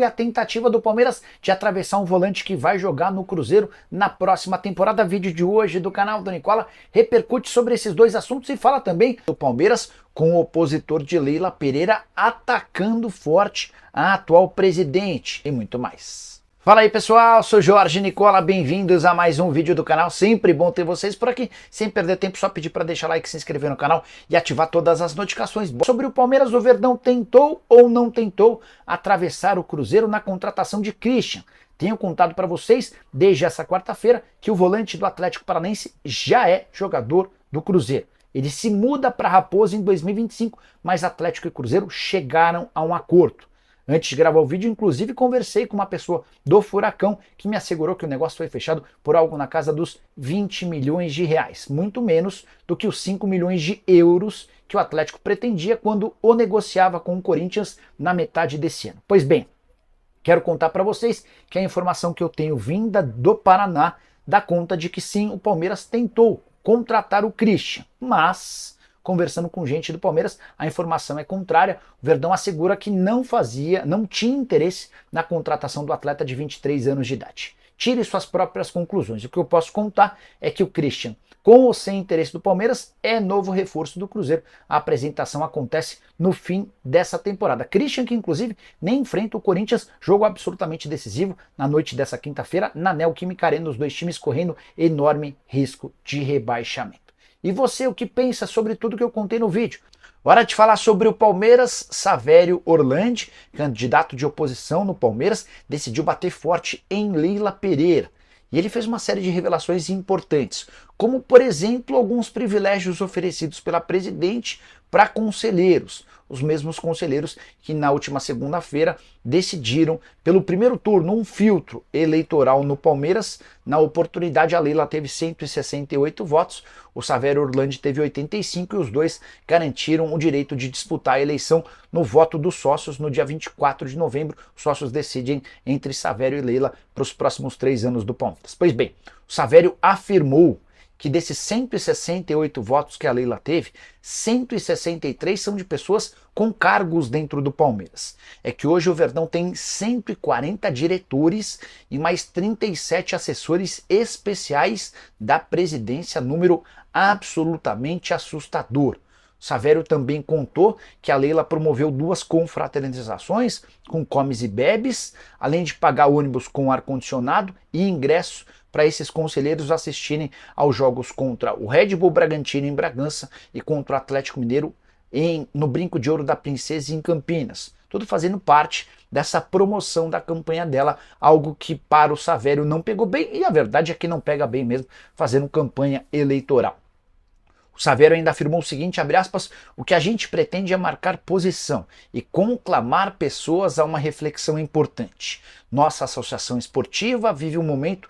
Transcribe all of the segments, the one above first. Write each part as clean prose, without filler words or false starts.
E a tentativa do Palmeiras de atravessar um volante que vai jogar no Cruzeiro na próxima temporada. Vídeo de hoje do canal do Nicola repercute sobre esses dois assuntos e fala também do Palmeiras com o opositor de Leila Pereira atacando forte a atual presidente e muito mais. Fala aí pessoal, sou Jorge Nicola, bem-vindos a mais um vídeo do canal, sempre bom ter vocês por aqui, sem perder tempo, só pedir para deixar like, se inscrever no canal e ativar todas as notificações. Sobre o Palmeiras, o Verdão tentou ou não tentou atravessar o Cruzeiro na contratação de Christian. Tenho contado para vocês, desde essa quarta-feira, que o volante do Atlético Paranaense já é jogador do Cruzeiro. Ele se muda para Raposa em 2025, mas Atlético e Cruzeiro chegaram a um acordo. Antes de gravar o vídeo, inclusive, conversei com uma pessoa do Furacão que me assegurou que o negócio foi fechado por algo na casa dos 20 milhões de reais, muito menos do que os 5 milhões de euros que o Atlético pretendia quando o negociava com o Corinthians na metade desse ano. Pois bem, quero contar para vocês que a informação que eu tenho vinda do Paraná dá conta de que sim, o Palmeiras tentou contratar o Christian, mas conversando com gente do Palmeiras, a informação é contrária. O Verdão assegura que não tinha interesse na contratação do atleta de 23 anos de idade. Tire suas próprias conclusões. O que eu posso contar é que o Christian, com ou sem interesse do Palmeiras, é novo reforço do Cruzeiro. A apresentação acontece no fim dessa temporada. Christian, que inclusive nem enfrenta o Corinthians, jogo absolutamente decisivo na noite dessa quinta-feira, na Neoquímica Arena, os dois times correndo enorme risco de rebaixamento. E você, o que pensa sobre tudo que eu contei no vídeo? Hora de falar sobre o Palmeiras. Savério Orlandi, candidato de oposição no Palmeiras, decidiu bater forte em Leila Pereira. E ele fez uma série de revelações importantes, como, por exemplo, alguns privilégios oferecidos pela presidente para conselheiros. Os mesmos conselheiros que na última segunda-feira decidiram, pelo primeiro turno, um filtro eleitoral no Palmeiras. Na oportunidade, a Leila teve 168 votos, o Savério Orlandi teve 85 e os dois garantiram o direito de disputar a eleição no voto dos sócios no dia 24 de novembro. Os sócios decidem entre Savério e Leila para os próximos 3 anos do Palmeiras. Pois bem, o Savério afirmou que desses 168 votos que a Leila teve, 163 são de pessoas com cargos dentro do Palmeiras. É que hoje o Verdão tem 140 diretores e mais 37 assessores especiais da presidência, número absolutamente assustador. Savério também contou que a Leila promoveu 2 confraternizações com comes e bebes, além de pagar ônibus com ar-condicionado e ingresso para esses conselheiros assistirem aos jogos contra o Red Bull Bragantino em Bragança e contra o Atlético Mineiro no Brinco de Ouro da Princesa em Campinas. Tudo fazendo parte dessa promoção da campanha dela, algo que para o Savério não pegou bem, e a verdade é que não pega bem mesmo fazendo campanha eleitoral. O Savério ainda afirmou o seguinte, abre aspas, o que a gente pretende é marcar posição e conclamar pessoas a uma reflexão importante. Nossa associação esportiva vive o momento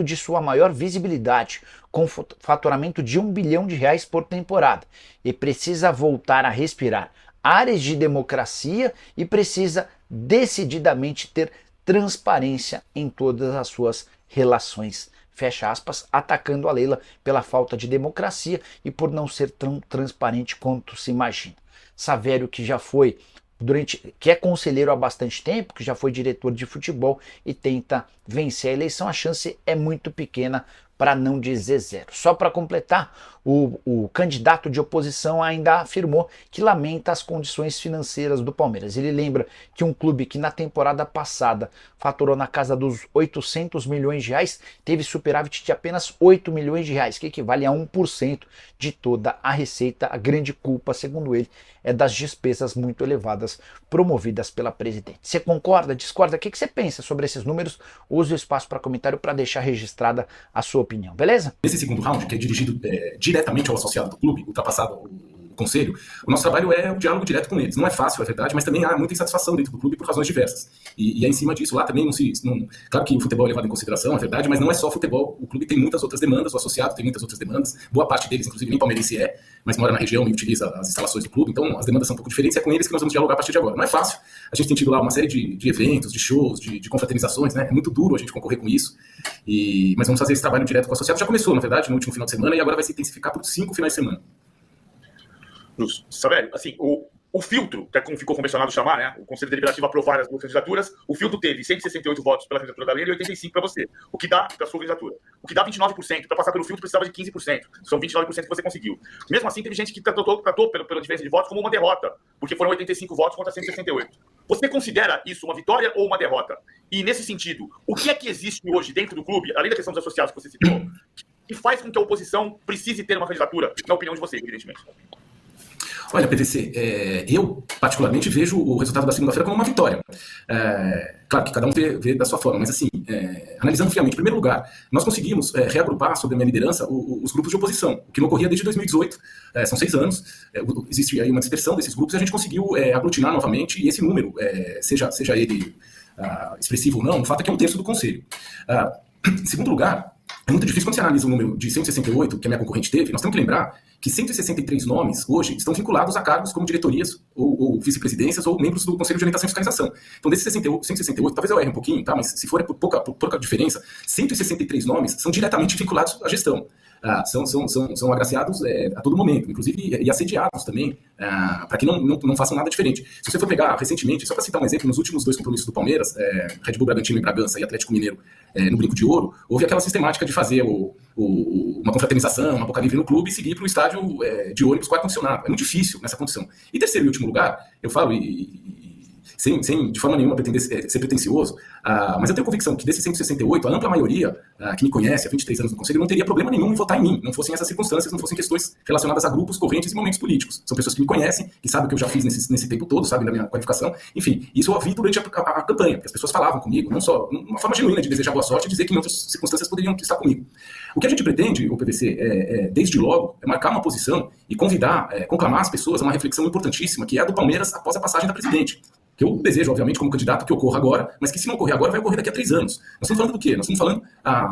de sua maior visibilidade, com faturamento de R$1 bilhão por temporada, e precisa voltar a respirar áreas de democracia e precisa decididamente ter transparência em todas as suas relações. Fecha aspas, atacando a Leila pela falta de democracia e por não ser tão transparente quanto se imagina. Savério, que já foi que é conselheiro há bastante tempo, que já foi diretor de futebol e tenta vencer a eleição, a chance é muito pequena, para não dizer zero. Só para completar, o candidato de oposição ainda afirmou que lamenta as condições financeiras do Palmeiras. Ele lembra que um clube que na temporada passada faturou na casa dos 800 milhões de reais, teve superávit de apenas 8 milhões de reais, que equivale a 1% de toda a receita. A grande culpa, segundo ele, é das despesas muito elevadas promovidas pela presidente. Você concorda, discorda? O que você pensa sobre esses números? Use o espaço para comentário para deixar registrada a sua opinião, beleza? Nesse segundo round, que é dirigido diretamente ao associado do clube, ultrapassado o conselho, o nosso trabalho é o diálogo direto com eles. Não é fácil, é verdade, mas também há muita insatisfação dentro do clube por razões diversas. E é em cima disso, lá também claro que o futebol é levado em consideração, é verdade, mas não é só futebol. O clube tem muitas outras demandas, o associado tem muitas outras demandas, boa parte deles, inclusive, nem palmeirense mas mora na região e utiliza as instalações do clube, então as demandas são um pouco diferentes, é com eles que nós vamos dialogar a partir de agora. Não é fácil, a gente tem tido lá uma série de eventos, de shows, de confraternizações, né? É muito duro a gente concorrer com isso, mas vamos fazer esse trabalho direto com o associado. Já começou, na verdade, no último final de semana, e agora vai se intensificar por 5 finais de semana. Savério, assim, o o filtro, que é como ficou convencionado chamar, né? O Conselho Deliberativo aprovar as duas candidaturas, o filtro teve 168 votos pela candidatura da Leila e 85 para você, o que dá para a sua candidatura. O que dá 29%. Para passar pelo filtro precisava de 15%. São 29% que você conseguiu. Mesmo assim, teve gente que tratou pela diferença de votos como uma derrota, porque foram 85 votos contra 168. Você considera isso uma vitória ou uma derrota? E, nesse sentido, o que é que existe hoje dentro do clube, além da questão dos associados que você citou, que faz com que a oposição precise ter uma candidatura, na opinião de vocês, evidentemente? Olha, PVC, eu particularmente vejo o resultado da segunda-feira como uma vitória. Claro que cada um vê da sua forma, mas assim, analisando friamente, em primeiro lugar, nós conseguimos reagrupar sob a minha liderança os grupos de oposição, o que não ocorria desde 2018, são 6 anos, existe aí uma dispersão desses grupos e a gente conseguiu aglutinar novamente, e esse número, seja ele expressivo ou não, o fato é que é 1/3 do Conselho. Em segundo lugar, é muito difícil quando você analisa o número de 168 que a minha concorrente teve, nós temos que lembrar que 163 nomes hoje estão vinculados a cargos como diretorias ou vice-presidências ou membros do Conselho de Orientação e Fiscalização. Então, desses 168, talvez eu erre um pouquinho, tá? Mas se for por pouca diferença, 163 nomes são diretamente vinculados à gestão. São agraciados a todo momento, inclusive e assediados também, para que não façam nada diferente. Se você for pegar recentemente, só para citar um exemplo, nos últimos 2 compromissos do Palmeiras, Red Bull Bragantino em Bragança e Atlético Mineiro no Brinco de Ouro, houve aquela sistemática de fazer uma confraternização, uma boca livre no clube e seguir para o estádio de ônibus com ar-condicionado. É muito difícil nessa condição. E terceiro e último lugar, eu falo, sem de forma nenhuma pretender ser pretencioso, mas eu tenho convicção que desses 168, a ampla maioria que me conhece há 23 anos no Conselho não teria problema nenhum em votar em mim, não fossem essas circunstâncias, não fossem questões relacionadas a grupos, correntes e momentos políticos. São pessoas que me conhecem, que sabem o que eu já fiz nesse tempo todo, sabem da minha qualificação. Enfim, isso eu ouvi durante a campanha, porque as pessoas falavam comigo, não só uma forma genuína de desejar boa sorte e dizer que em outras circunstâncias poderiam estar comigo. O que a gente pretende, o PVC, desde logo, é marcar uma posição e convidar, conclamar as pessoas a uma reflexão importantíssima, que é a do Palmeiras após a passagem da presidente. Que eu desejo, obviamente, como candidato, que ocorra agora, mas que se não ocorrer agora, vai ocorrer daqui a 3 anos. Nós estamos falando do quê? Nós estamos falando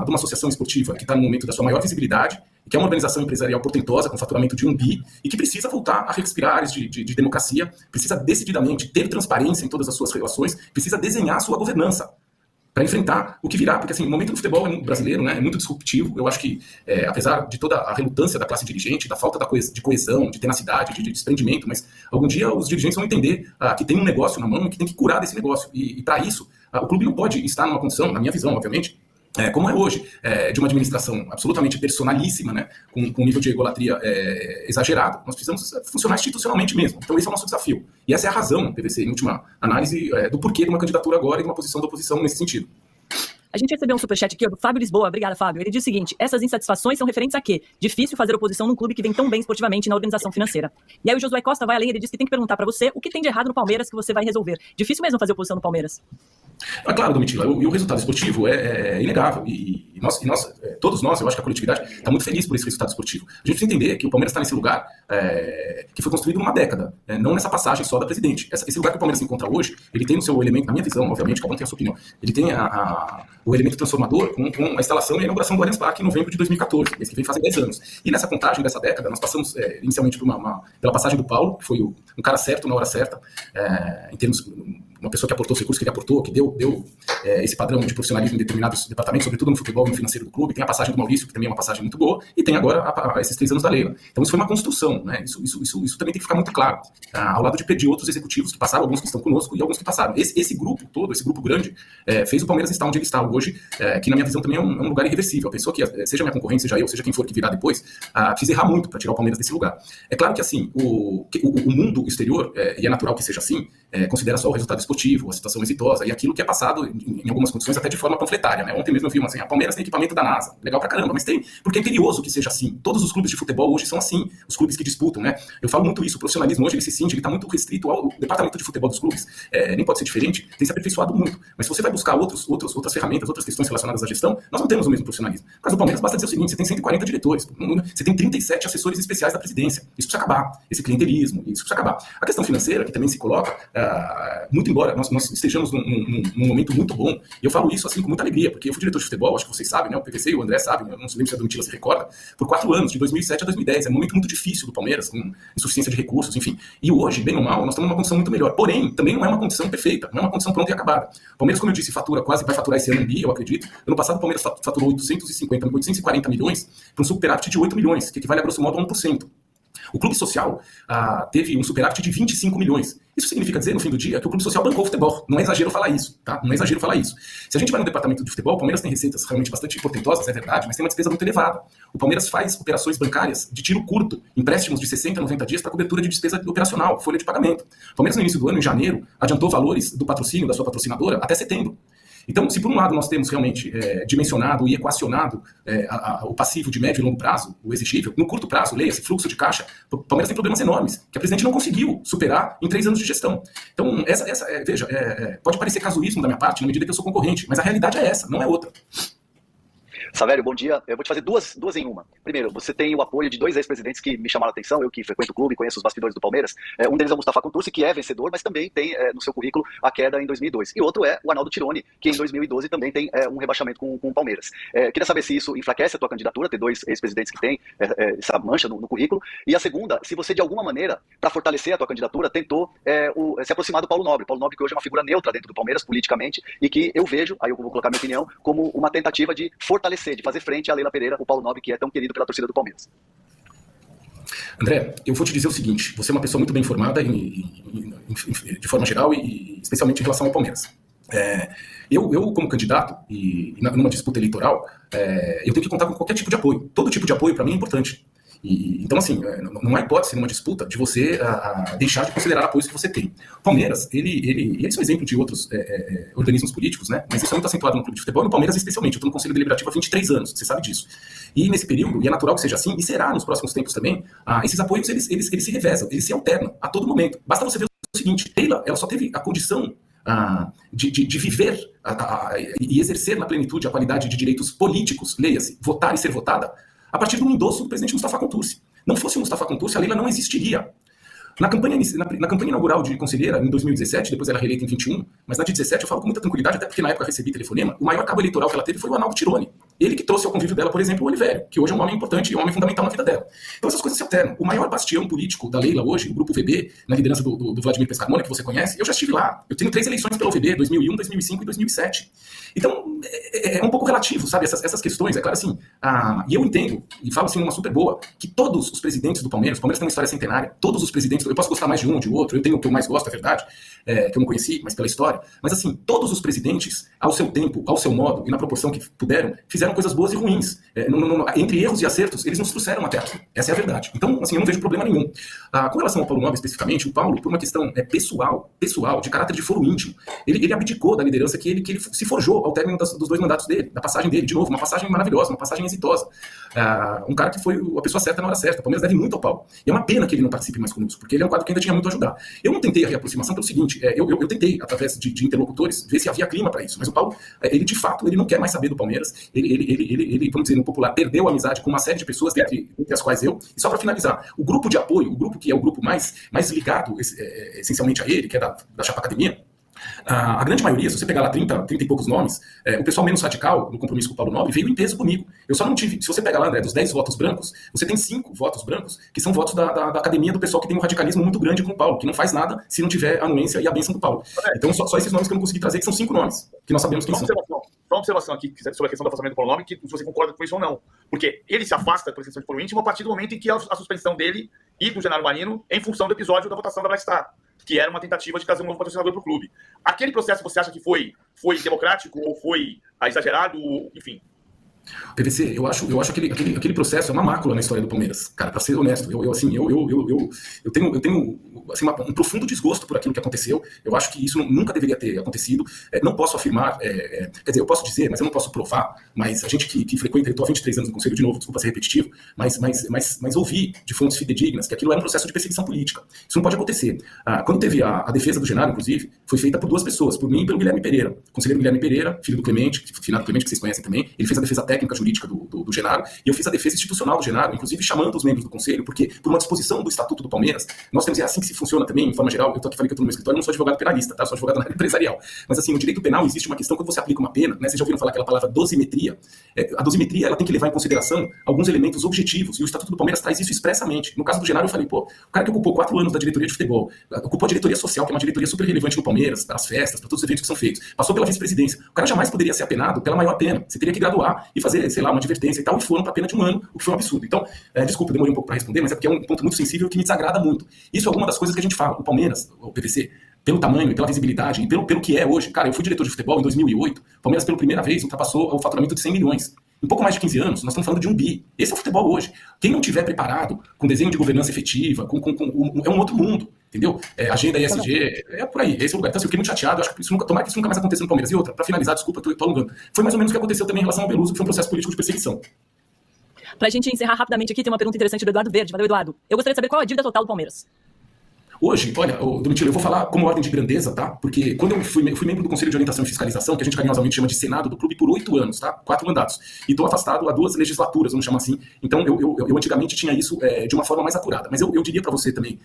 de uma associação esportiva que está no momento da sua maior visibilidade, que é uma organização empresarial portentosa, com faturamento de 1 bi, e que precisa voltar a respirar ares de democracia, precisa decididamente ter transparência em todas as suas relações, precisa desenhar a sua governança para enfrentar o que virá, porque assim, o momento do futebol brasileiro, né, é muito disruptivo. Eu acho que, apesar de toda a relutância da classe dirigente, da falta de coesão, de tenacidade, de desprendimento, mas algum dia os dirigentes vão entender que tem um negócio na mão e que tem que curar desse negócio. E para isso, o clube não pode estar numa condição, na minha visão, obviamente, como é hoje, de uma administração absolutamente personalíssima, né, com um nível de egolatria exagerado. Nós precisamos funcionar institucionalmente mesmo. Então esse é o nosso desafio. E essa é a razão, PVC, em última análise, do porquê de uma candidatura agora e de uma posição da oposição nesse sentido. A gente recebeu um superchat aqui do Fábio Lisboa. Obrigada, Fábio. Ele diz o seguinte: essas insatisfações são referentes a quê? Difícil fazer oposição num clube que vem tão bem esportivamente na organização financeira. E aí o Josué Costa vai além, ele diz que tem que perguntar pra você o que tem de errado no Palmeiras que você vai resolver. Difícil mesmo fazer oposição no Palmeiras. Claro, Domitila, e o resultado esportivo é inegável. E todos nós, eu acho que a coletividade está muito feliz por esse resultado esportivo. A gente precisa entender que o Palmeiras está nesse lugar que foi construído numa década, não nessa passagem só da presidente. Esse lugar que o Palmeiras se encontra hoje, ele tem no seu elemento, na minha visão, obviamente, cada um tem a sua opinião, ele tem o elemento transformador com a instalação e a inauguração do Allianz Parque em novembro de 2014, esse que vem fazem 10 anos. E nessa contagem dessa década, nós passamos inicialmente pela passagem do Paulo, que foi um cara certo na hora certa, em termos uma pessoa que aportou os recursos que ele aportou, que deu esse padrão de profissionalismo em determinados departamentos, sobretudo no futebol e no financeiro do clube. Tem a passagem do Maurício, que também é uma passagem muito boa, e tem agora esses 3 anos da Leila. Então isso foi uma construção, né? Isso também tem que ficar muito claro, ao lado de outros executivos que passaram, alguns que estão conosco e alguns que passaram. Esse grupo todo, esse grupo grande, fez o Palmeiras estar onde ele está hoje, que na minha visão também é um lugar irreversível. A pessoa que, seja minha concorrente, seja eu, seja quem for que virá depois, precisa errar muito para tirar o Palmeiras desse lugar. É claro que assim, o mundo exterior, e é natural que seja assim, considera só o resultado esportivo, a situação exitosa, e aquilo que é passado em algumas condições até de forma panfletária, né? Ontem mesmo eu vi a Palmeiras tem equipamento da NASA, legal pra caramba, mas tem, porque é curioso que seja assim. Todos os clubes de futebol hoje são assim, os clubes que disputam, né? Eu falo muito isso, o profissionalismo hoje, ele se cinge, ele tá muito restrito ao departamento de futebol dos clubes, nem pode ser diferente, tem se aperfeiçoado muito, mas se você vai buscar outras ferramentas, outras questões relacionadas à gestão, nós não temos o mesmo profissionalismo. No caso do Palmeiras, basta dizer o seguinte, você tem 140 diretores, você tem 37 assessores especiais da presidência, isso precisa acabar, esse clientelismo, isso precisa acabar. A questão financeira, que também se coloca, muito embora nós estejamos num momento muito bom, e eu falo isso assim com muita alegria, porque eu fui diretor de futebol, acho que vocês sabem, né? O PVC e o André sabem, eu não sei se a Domitila se recorda, por 4 anos, de 2007 a 2010, é um momento muito difícil do Palmeiras, com insuficiência de recursos, enfim. E hoje, bem ou mal, nós estamos numa condição muito melhor. Porém, também não é uma condição perfeita, não é uma condição pronta e acabada. O Palmeiras, como eu disse, vai faturar esse ano um bi, eu acredito. Ano passado o Palmeiras faturou 840 milhões para um superávit de 8 milhões, que equivale a grosso modo a 1%. O clube social teve um superávit de 25 milhões. Isso significa dizer, no fim do dia, que o clube social bancou o futebol. Não é exagero falar isso, tá? Não é exagero falar isso. Se a gente vai no departamento de futebol, o Palmeiras tem receitas realmente bastante portentosas, é verdade, mas tem uma despesa muito elevada. O Palmeiras faz operações bancárias de tiro curto, empréstimos de 60 a 90 dias para cobertura de despesa operacional, folha de pagamento. O Palmeiras, no início do ano, em janeiro, adiantou valores do patrocínio da sua patrocinadora até setembro. Então, se por um lado nós temos realmente dimensionado e equacionado o passivo de médio e longo prazo, o exigível, no curto prazo, leia-se, fluxo de caixa, o Palmeiras tem problemas enormes, que a presidente não conseguiu superar em 3 anos de gestão. Então, veja, pode parecer casuísmo da minha parte, na medida que eu sou concorrente, mas a realidade é essa, não é outra. Savério, bom dia. Eu vou te fazer duas em uma. Primeiro, você tem o apoio de 2 ex-presidentes que me chamaram a atenção, eu que frequento o clube, conheço os bastidores do Palmeiras. Um deles é o Mustafa Contursi, que é vencedor, mas também tem no seu currículo a queda em 2002. E outro é o Arnaldo Tironi, que em 2012 também tem um rebaixamento com o Palmeiras. Queria saber se isso enfraquece a tua candidatura, ter 2 ex-presidentes que têm essa mancha no currículo. E a segunda, se você de alguma maneira, para fortalecer a tua candidatura, tentou se aproximar do Paulo Nobre. Paulo Nobre que hoje é uma figura neutra dentro do Palmeiras, politicamente, e que eu vejo, aí eu vou colocar minha opinião, como uma tentativa de fortalecer, de fazer frente à Leila Pereira, o Paulo Nobre, que é tão querido pela torcida do Palmeiras. André, eu vou te dizer o seguinte, você é uma pessoa muito bem informada de forma geral e especialmente em relação ao Palmeiras. Eu como candidato, e numa disputa eleitoral, eu tenho que contar com qualquer tipo de apoio. Todo tipo de apoio, para mim, é importante. Então, assim, não há hipótese numa disputa de você deixar de considerar apoios que você tem. O Palmeiras, ele é um exemplo de outros organismos políticos, né? Mas isso é muito acentuado no clube de futebol e no Palmeiras especialmente. Eu estou no Conselho Deliberativo há 23 anos, você sabe disso. E nesse período, e é natural que seja assim, e será nos próximos tempos também, esses apoios, eles se revezam, eles se alternam a todo momento. Basta você ver o seguinte, Leila, ela só teve a condição de viver e exercer na plenitude a qualidade de direitos políticos, leia-se, votar e ser votada, a partir do endosso do presidente Mustafa Contursi. Não fosse o Mustafa Contursi, a Leila não existiria. Na campanha inaugural de conselheira, em 2017, depois ela reeleita em 21, mas na de 17 eu falo com muita tranquilidade, até porque na época eu recebi telefonema, o maior cabo eleitoral que ela teve foi o Arnaldo Tironi. Ele que trouxe ao convívio dela, por exemplo, o Olivério, que hoje é um homem importante e um homem fundamental na vida dela. Então essas coisas se alternam. O maior bastião político da Leila hoje, o Grupo VB, na liderança do Vladimir Pescarmona, que você conhece, eu já estive lá. Eu tenho 3 eleições pela UVB, 2001, 2005 e 2007. Então, é um pouco relativo, sabe, essas questões. É claro assim, e eu entendo, e falo assim numa super boa, que todos os presidentes do Palmeiras tem uma história centenária, todos os presidentes, eu posso gostar mais de um, de outro, eu tenho o que eu mais gosto, é verdade, que eu não conheci, mas pela história, mas assim, todos os presidentes, ao seu tempo, ao seu modo e na proporção que puderam, fizeram coisas boas e ruins. Entre erros e acertos, eles nos trouxeram até aqui. Essa é a verdade. Então, assim, eu não vejo problema nenhum. Com relação ao Paulo Nobre, especificamente, o Paulo, por uma questão pessoal, de caráter de foro íntimo, ele abdicou da liderança que ele se forjou ao término dos 2 mandatos dele, da passagem dele, de novo, uma passagem maravilhosa, uma passagem exitosa. Um cara que foi a pessoa certa na hora certa. O Palmeiras deve muito ao Paulo. E é uma pena que ele não participe mais conosco, porque ele é um quadro que ainda tinha muito a ajudar. Eu não tentei a reaproximação pelo seguinte, eu tentei, através de interlocutores, ver se havia clima para isso, mas o Paulo, ele de fato, ele não quer mais saber do Palmeiras, ele, vamos dizer, no popular, perdeu a amizade com uma série de pessoas, entre as quais eu, e só para finalizar, o grupo de apoio, o grupo que é o grupo mais ligado, essencialmente a ele, que é da Chapa Academia, a grande maioria, se você pegar lá 30 e poucos nomes, o pessoal menos radical, no compromisso com o Paulo Nobre, veio em peso comigo. Eu só não tive, se você pegar lá, André, dos 10 votos brancos, você tem 5 votos brancos, que são votos da academia do pessoal que tem um radicalismo muito grande com o Paulo, que não faz nada se não tiver a anuência e a bênção do Paulo. Então, só esses nomes que eu não consegui trazer, que são 5 nomes, que nós sabemos quem são. Só uma observação aqui sobre a questão do afastamento do Paulo Nobre, que se você concorda com isso ou não. Porque ele se afasta por questão de foro íntimo a partir do momento em que a suspensão dele e do Genaro Marino em função do episódio da votação da Blackstar, que era uma tentativa de trazer um novo patrocinador para o clube. Aquele processo você acha que foi democrático ou foi exagerado? Enfim. PVC, eu acho aquele processo é uma mácula na história do Palmeiras, cara, pra ser honesto. Eu tenho assim, um profundo desgosto por aquilo que aconteceu. Eu acho que isso nunca deveria ter acontecido. Não posso afirmar, quer dizer, eu posso dizer, mas eu não posso provar. Mas a gente que frequenta, eu estou há 23 anos no Conselho de novo, desculpa ser repetitivo, mas ouvi de fontes fidedignas que aquilo era um processo de perseguição política. Isso não pode acontecer. Quando teve a defesa do Genaro, inclusive, foi feita por 2 pessoas, por mim e pelo Guilherme Pereira. O conselheiro Guilherme Pereira, filho do Clemente, finado Clemente, que vocês conhecem também, ele fez a defesa técnica jurídica do Genaro, e eu fiz a defesa institucional do Genaro, inclusive chamando os membros do Conselho, porque por uma disposição do Estatuto do Palmeiras, nós temos, é assim que se funciona também, em forma geral, eu falei que eu estou no meu escritório, eu não sou advogado penalista, tá? Eu sou advogado na área empresarial. Mas assim, no direito penal existe uma questão, quando você aplica uma pena, né? Vocês já ouviram falar aquela palavra dosimetria? A dosimetria, ela tem que levar em consideração alguns elementos objetivos, e o Estatuto do Palmeiras traz isso expressamente. No caso do Genaro, eu falei, o cara que ocupou 4 anos da diretoria de futebol, ocupou a diretoria social, que é uma diretoria super relevante no Palmeiras, para as festas, para todos os eventos que são feitos, passou pela vice-presidência, o cara jamais poderia ser apenado pela maior pena. Você teria que graduar e fazer, sei lá, uma advertência e tal, e foram para pena de 1 ano, o que foi um absurdo. Então, desculpa, demorei um pouco para responder, mas é porque é um ponto muito sensível que me desagrada muito. Isso é alguma das coisas que a gente fala. O Palmeiras, o PVC, pelo tamanho e pela visibilidade e pelo que é hoje. Cara, eu fui diretor de futebol em 2008, o Palmeiras pela primeira vez ultrapassou o faturamento de 100 milhões. Em pouco mais de 15 anos, nós estamos falando de 1 bi. Esse é o futebol hoje. Quem não tiver preparado, com desenho de governança efetiva, é um outro mundo, entendeu? Agenda ESG, é por aí, esse é o lugar. Então, assim, eu fiquei muito chateado, acho que tomara que isso nunca mais aconteça no Palmeiras. E outra, para finalizar, desculpa, eu tô alongando, foi mais ou menos o que aconteceu também em relação ao Beluso, que foi um processo político de perseguição. Pra gente encerrar rapidamente aqui, tem uma pergunta interessante do Eduardo Verde. Valeu, Eduardo. Eu gostaria de saber qual a dívida total do Palmeiras. Hoje, olha, Domitila, eu vou falar como ordem de grandeza, tá? Porque quando eu fui membro do Conselho de Orientação e Fiscalização, que a gente carinhosamente chama de Senado do clube, por 8 anos, tá? 4 mandatos. E estou afastado há 2 legislaturas, vamos chamar assim. Então, eu antigamente tinha isso de uma forma mais acurada. Mas eu diria para você também,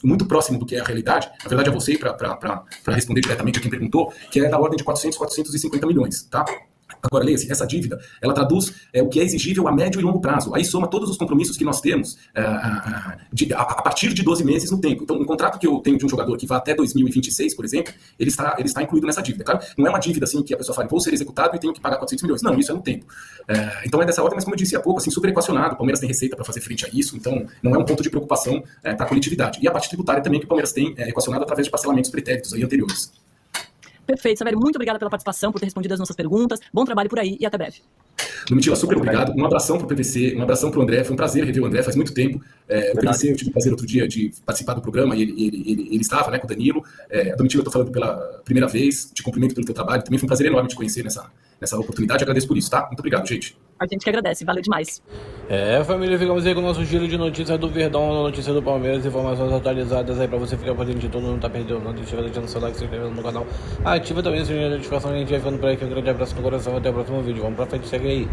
muito próximo do que é a realidade, na verdade é você, para responder diretamente a quem perguntou, que é da ordem de 450 milhões, tá? Agora, leia-se, essa dívida, ela traduz o que é exigível a médio e longo prazo. Aí soma todos os compromissos que nós temos a partir de 12 meses no tempo. Então, um contrato que eu tenho de um jogador que vai até 2026, por exemplo, ele está incluído nessa dívida. Claro, não é uma dívida assim que a pessoa fala, vou ser executado e tenho que pagar 400 milhões. Não, isso é no tempo. Então é dessa ordem, mas como eu disse há pouco, assim, super equacionado. O Palmeiras tem receita para fazer frente a isso, então não é um ponto de preocupação para a coletividade. E a parte tributária também que o Palmeiras tem equacionado através de parcelamentos pretéritos aí anteriores. Perfeito, Savério. Muito obrigada pela participação, por ter respondido as nossas perguntas. Bom trabalho por aí e até breve. Domitila, super obrigado. Um abração pro PVC, um abração pro André. Foi um prazer rever o André, faz muito tempo. O PVC, eu tive o prazer outro dia de participar do programa e ele estava, né, com o Danilo. A Domitila, eu tô falando pela primeira vez, te cumprimento pelo teu trabalho. Também foi um prazer enorme te conhecer nessa oportunidade. Agradeço por isso, tá? Muito obrigado, gente. A gente que agradece, valeu demais. Família, ficamos aí com o nosso giro de notícias do Verdão, notícias do Palmeiras, informações atualizadas aí pra você ficar por dentro de tudo, não tá perdendo nada, deixando o seu like, se inscrevendo no canal, ativa também o sininho de notificação, a gente vai ficando por aqui, um grande abraço no coração, até o próximo vídeo, vamos pra frente, segue aí.